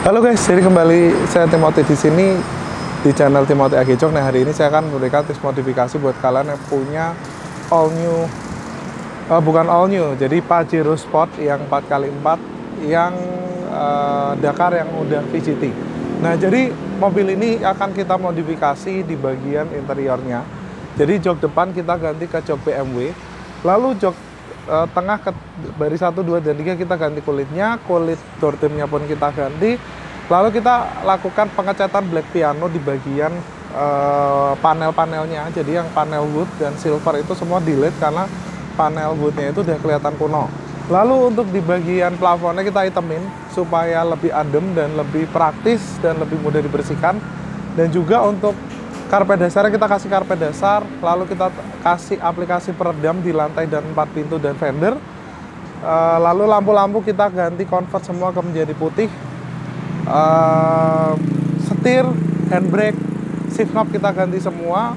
Halo guys, jadi kembali saya Timothy di sini di channel Timothy Agecok. Nah, hari ini saya akan memberikan tips modifikasi buat kalian yang punya all new, bukan all new, jadi Pajero Sport yang 4x4 yang Dakar yang udah VCT. Nah, jadi mobil ini akan kita modifikasi di bagian interiornya. Jadi jok depan kita ganti ke jok BMW, lalu jok tengah ke baris 1, 2, dan 3 kita ganti kulitnya, kulit door trimnya pun kita ganti. Lalu kita lakukan pengecatan black piano di bagian panel-panelnya. Jadi yang panel wood dan silver itu semua delete karena panel woodnya itu udah kelihatan kuno. Lalu untuk di bagian plafonnya kita hitamin supaya lebih adem dan lebih praktis dan lebih mudah dibersihkan. Dan juga untuk karpet dasarnya kita kasih karpet dasar, lalu kita kasih aplikasi peredam di lantai dan 4 pintu dan fender. Lalu lampu-lampu kita ganti convert semua ke menjadi putih. Setir, handbrake, shift knob kita ganti semua,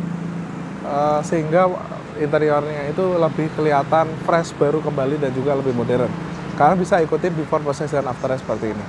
sehingga interiornya itu lebih kelihatan fresh, baru kembali, dan juga lebih modern. Kalian bisa ikuti before process dan after seperti ini.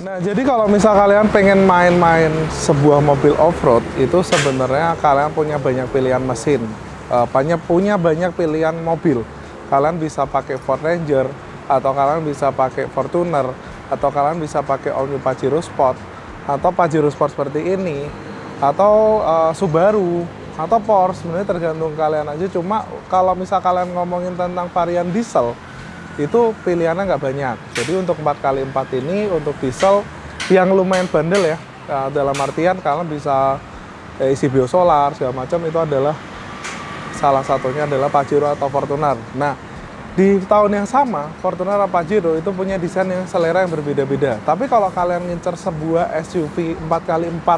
Nah, jadi kalau misal kalian pengen main-main sebuah mobil off-road, itu sebenarnya kalian punya banyak pilihan mesin. punya banyak pilihan mobil. Kalian bisa pakai Ford Ranger, atau kalian bisa pakai Fortuner, atau kalian bisa pakai all new Pajero Sport, atau Pajero Sport seperti ini, atau Subaru, atau Porsche. Sebenarnya tergantung kalian aja. Cuma kalau misal kalian ngomongin tentang varian diesel, itu pilihannya nggak banyak. Jadi untuk 4x4 ini untuk diesel yang lumayan bandel ya, dalam artian kalian bisa isi biosolar segala macam, itu adalah salah satunya adalah Pajero atau Fortuner. Nah, di tahun yang sama Fortuner atau Pajero itu punya desain yang selera yang berbeda-beda. Tapi kalau kalian ngincer sebuah SUV 4x4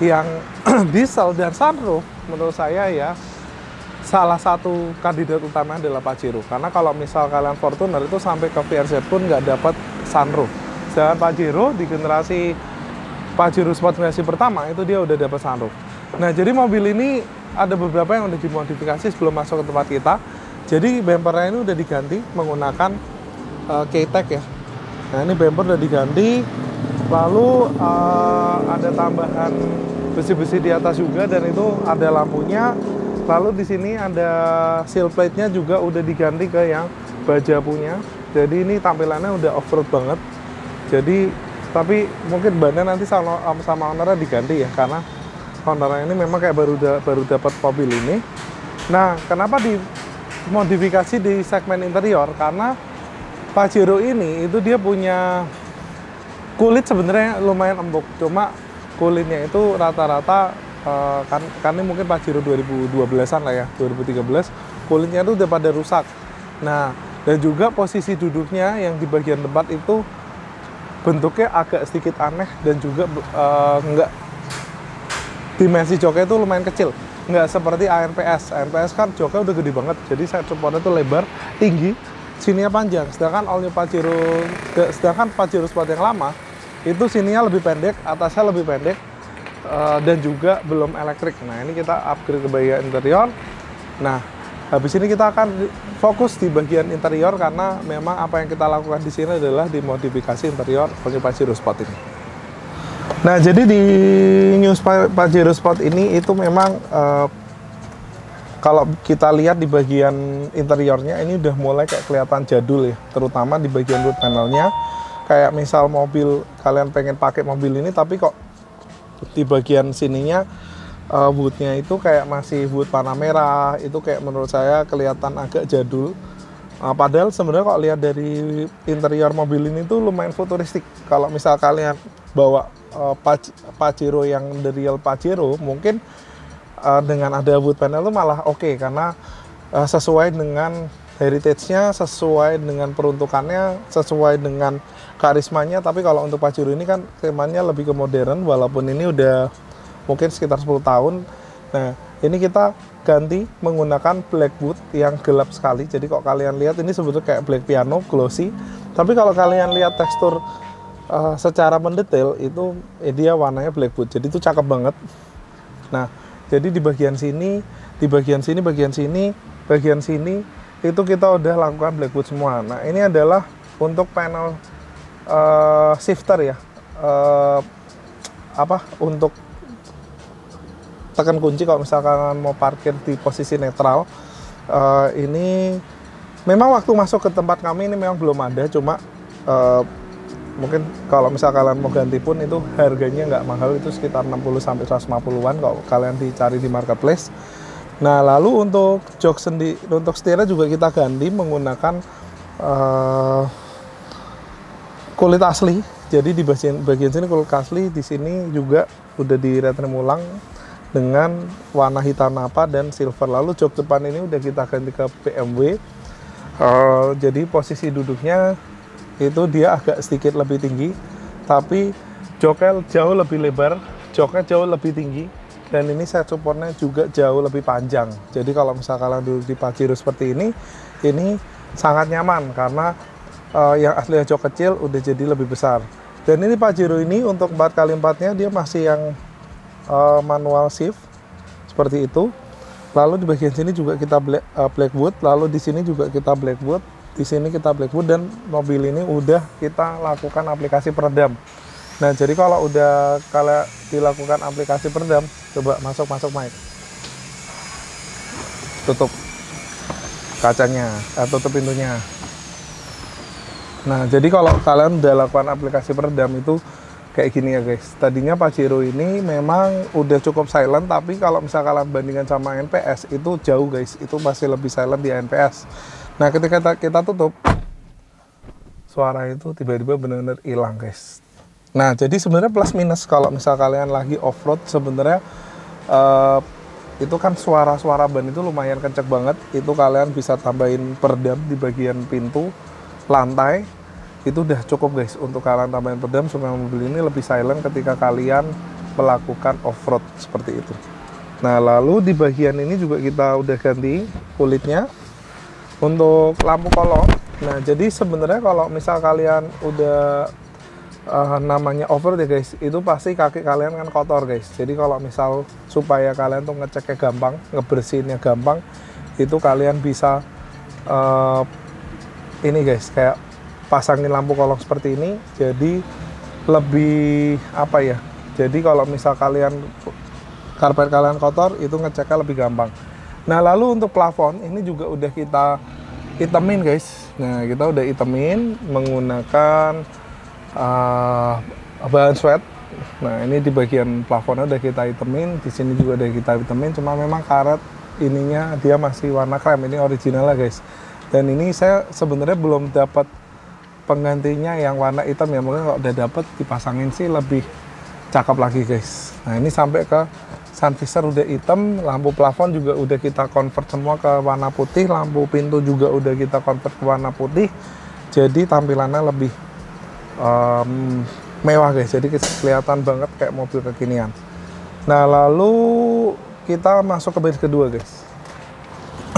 yang diesel dan sunroof, menurut saya ya salah satu kandidat utama adalah Pajero. Karena kalau misal kalian Fortuner itu sampai ke VRZ pun nggak dapat sunroof. Sedangkan Pajero di generasi Pajero Sport generasi pertama itu dia udah dapat sunroof. Nah, jadi mobil ini ada beberapa yang udah dimodifikasi sebelum masuk ke tempat kita. Jadi bumpernya ini udah diganti menggunakan K-Tech ya. Nah, ini bumper udah diganti. Lalu ada tambahan besi-besi di atas juga, dan itu ada lampunya. Lalu di sini ada seal plate-nya juga udah diganti ke yang baja punya. Jadi ini tampilannya udah off-road banget. Jadi tapi mungkin bannya nanti sama ownernya diganti ya, karena ownernya ini memang kayak baru dapat mobil ini. Nah, kenapa dimodifikasi di segmen interior? Karena Pajero ini itu dia punya kulit sebenarnya lumayan empuk, cuma kulitnya itu rata-rata kan ini mungkin Pajero 2012-an lah ya, 2013, kulitnya itu udah pada rusak. Nah, dan juga posisi duduknya yang di bagian depan itu bentuknya agak sedikit aneh, dan juga dimensi joknya itu lumayan kecil, nggak seperti ANPS. ANPS kan joknya udah gede banget, jadi side supportnya itu lebar, tinggi, sininya panjang. Sedangkan Pajero Sport yang lama itu sininya lebih pendek, atasnya lebih pendek, dan juga belum elektrik. Nah, ini kita upgrade ke bagian interior. Nah, habis ini kita akan fokus di bagian interior, karena memang apa yang kita lakukan di sini adalah dimodifikasi interior Pajero Sport ini. Nah, jadi di New Pajero Sport ini itu memang kalau kita lihat di bagian interiornya ini udah mulai kayak kelihatan jadul ya, terutama di bagian wood panelnya. Kayak misal mobil kalian pengen pakai mobil ini, tapi kok di bagian sininya woodnya itu kayak masih wood Panamera, itu kayak menurut saya kelihatan agak jadul. Padahal sebenarnya kalau lihat dari interior mobil ini tuh lumayan futuristik. Kalau misal kalian bawa Pajero yang the real Pajero, mungkin dengan ada wood panel itu malah oke, karena sesuai dengan heritage-nya, sesuai dengan peruntukannya, sesuai dengan karismanya. Tapi kalau untuk Pajero ini kan temanya lebih ke modern, walaupun ini udah mungkin sekitar 10 tahun. Nah, ini kita ganti menggunakan black wood yang gelap sekali. Jadi kalau kalian lihat ini sebetulnya kayak black piano, glossy. Tapi kalau kalian lihat tekstur secara mendetail itu dia warnanya black wood. Jadi itu cakep banget. Nah, jadi di bagian sini, bagian sini itu kita udah lakukan black wood semua. Nah, ini adalah untuk panel shifter ya, untuk tekan kunci kalau misalkan mau parkir di posisi netral. Ini memang waktu masuk ke tempat kami ini memang belum ada, cuma mungkin kalau misalkan kalian mau ganti pun itu harganya nggak mahal, itu sekitar 60-150-an kalau kalian dicari di marketplace. Nah, lalu untuk jok untuk setirnya juga kita ganti menggunakan kulit asli. Jadi di bagian sini kulit asli, di sini juga udah di-retrim ulang dengan warna hitam napa dan silver. Lalu jok depan ini udah kita ganti ke BMW. Jadi posisi duduknya itu dia agak sedikit lebih tinggi, tapi joknya jauh lebih lebar, joknya jauh lebih tinggi, dan ini side supportnya juga jauh lebih panjang. Jadi kalau misalkan kalian duduk di Pajero seperti ini sangat nyaman, karena yang asli jok kecil udah jadi lebih besar. Dan ini Pajero ini untuk 4x4-nya dia masih yang manual shift seperti itu. Lalu di bagian sini juga kita black wood, lalu di sini juga kita black wood, di sini kita black wood, dan mobil ini udah kita lakukan aplikasi peredam. Nah, jadi kalau udah dilakukan aplikasi peredam, coba masuk mic. tutup kacanya, tutup pintunya. Nah, jadi kalau kalian udah lakukan aplikasi peredam itu kayak gini ya guys. Tadinya Pajero ini memang udah cukup silent, tapi kalau misalnya kalian bandingkan sama NPS itu jauh guys. Itu masih lebih silent di NPS. Nah, ketika kita tutup, suara itu tiba-tiba benar-benar hilang guys. Nah, jadi sebenarnya plus minus kalau misal kalian lagi off-road sebenarnya itu kan suara-suara ban itu lumayan kenceng banget. Itu kalian bisa tambahin peredam di bagian pintu, lantai. Itu udah cukup guys untuk kalian tambahin peredam supaya mobil ini lebih silent ketika kalian melakukan off-road seperti itu. Nah, lalu di bagian ini juga kita udah ganti kulitnya untuk lampu kolong. Nah, jadi sebenarnya kalau misal kalian udah namanya off-road ya guys, itu pasti kaki kalian kan kotor guys. Jadi kalau misal supaya kalian tuh ngeceknya gampang, ngebersihinnya gampang, itu kalian bisa ini guys, kayak pasangin lampu kolong seperti ini. Jadi lebih apa ya, jadi kalau misal kalian karpet kalian kotor, itu ngeceknya lebih gampang. Nah, lalu untuk plafon ini juga udah kita hitamin guys. Nah, kita udah hitamin menggunakan bahan sweat. Nah, ini di bagian plafonnya udah kita hitamin, di sini juga udah kita hitamin. Cuma memang karet ininya dia masih warna krem, ini original lah guys. Dan ini saya sebenarnya belum dapat penggantinya yang warna hitam ya. Mungkin kalau udah dapat dipasangin sih lebih cakep lagi guys. Nah, ini sampai ke sun visor udah hitam, lampu plafon juga udah kita convert semua ke warna putih, lampu pintu juga udah kita convert ke warna putih. Jadi tampilannya lebih mewah guys, jadi kelihatan banget kayak mobil kekinian. Nah, lalu kita masuk ke baris kedua guys.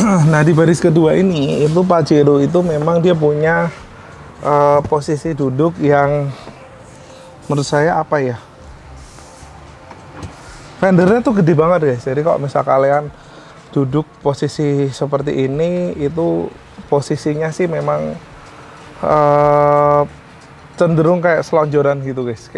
Nah, di baris kedua ini itu Pajero itu memang dia punya posisi duduk yang menurut saya apa ya, fendernya tuh gede banget guys. Jadi kalau misal kalian duduk posisi seperti ini, itu posisinya sih memang cenderung kayak selonjoran gitu guys,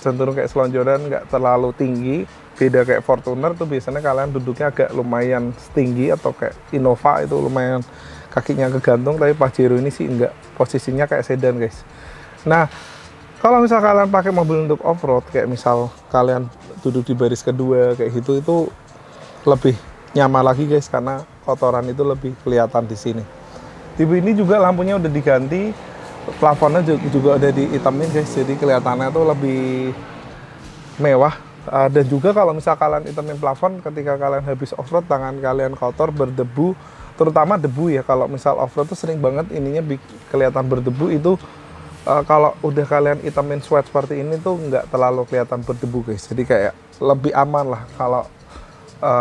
cenderung kayak selonjoran, nggak terlalu tinggi. Beda kayak Fortuner tuh biasanya kalian duduknya agak lumayan tinggi, atau kayak Innova itu lumayan kakinya kegantung. Tapi Pajero ini sih enggak, posisinya kayak sedan guys. Nah, kalau misal kalian pakai mobil untuk off-road, kayak misal kalian duduk di baris kedua kayak gitu, itu lebih nyaman lagi guys, karena kotoran itu lebih kelihatan di sini. Di ini juga lampunya udah diganti, plafonnya juga udah dihitamin guys, jadi kelihatannya tuh lebih mewah. Dan juga kalau misal kalian hitamin plafon ketika kalian habis off-road, tangan kalian kotor, berdebu, terutama debu ya. Kalau misal off-road tuh sering banget ininya kelihatan berdebu. Itu kalau udah kalian hitamin sweat seperti ini tuh nggak terlalu kelihatan berdebu guys, jadi kayak lebih aman lah. Kalau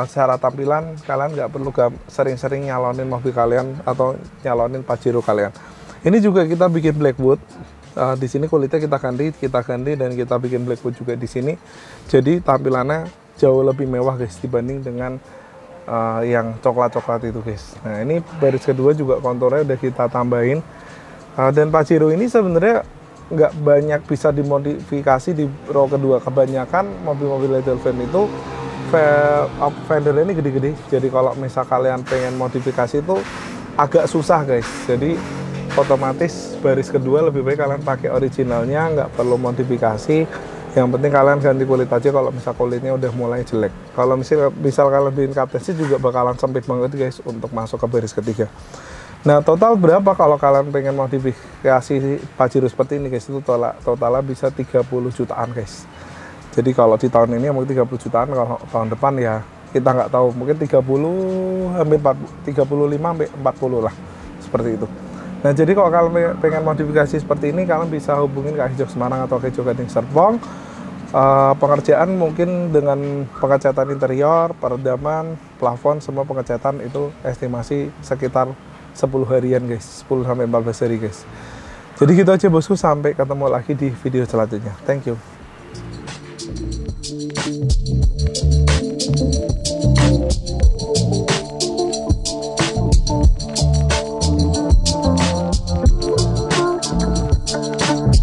secara tampilan kalian nggak perlu sering-sering nyalonin mobil kalian atau nyalonin Pajero kalian. Ini juga kita bikin blackwood. Di sini kulitnya kita ganti dan kita bikin blackwood juga di sini. Jadi tampilannya jauh lebih mewah guys dibanding dengan yang coklat-coklat itu guys. Nah, ini baris kedua juga konturnya udah kita tambahin. Dan Pajero ini sebenarnya nggak banyak bisa dimodifikasi di row kedua. Kebanyakan mobil-mobil ladle van itu fendernya ini gede-gede. Jadi kalau misal kalian pengen modifikasi itu agak susah guys. Jadi otomatis baris kedua lebih baik kalian pakai originalnya, nggak perlu modifikasi. Yang penting kalian ganti kulit aja kalau misal kulitnya udah mulai jelek. Kalau misal kalian bikin kaptensi juga bakalan sempit banget guys untuk masuk ke baris ketiga. Nah, total berapa kalau kalian pengen modifikasi Pajero seperti ini guys, itu totalnya bisa 30 jutaan guys. Jadi kalau di tahun ini mungkin 30 jutaan, kalau tahun depan ya kita nggak tahu, mungkin 35 sampai 40 lah, seperti itu. Nah, jadi kalau kalian pengen modifikasi seperti ini, kalian bisa hubungin ke Akijok Semarang atau Akijok Gading Serpong. Pengerjaan mungkin dengan pengecatan interior, peredaman, plafon, semua pengecatan itu estimasi sekitar 10 harian guys, 10 sampai 14 hari guys. Jadi gitu aja bosku, sampai ketemu lagi di video selanjutnya. Thank you.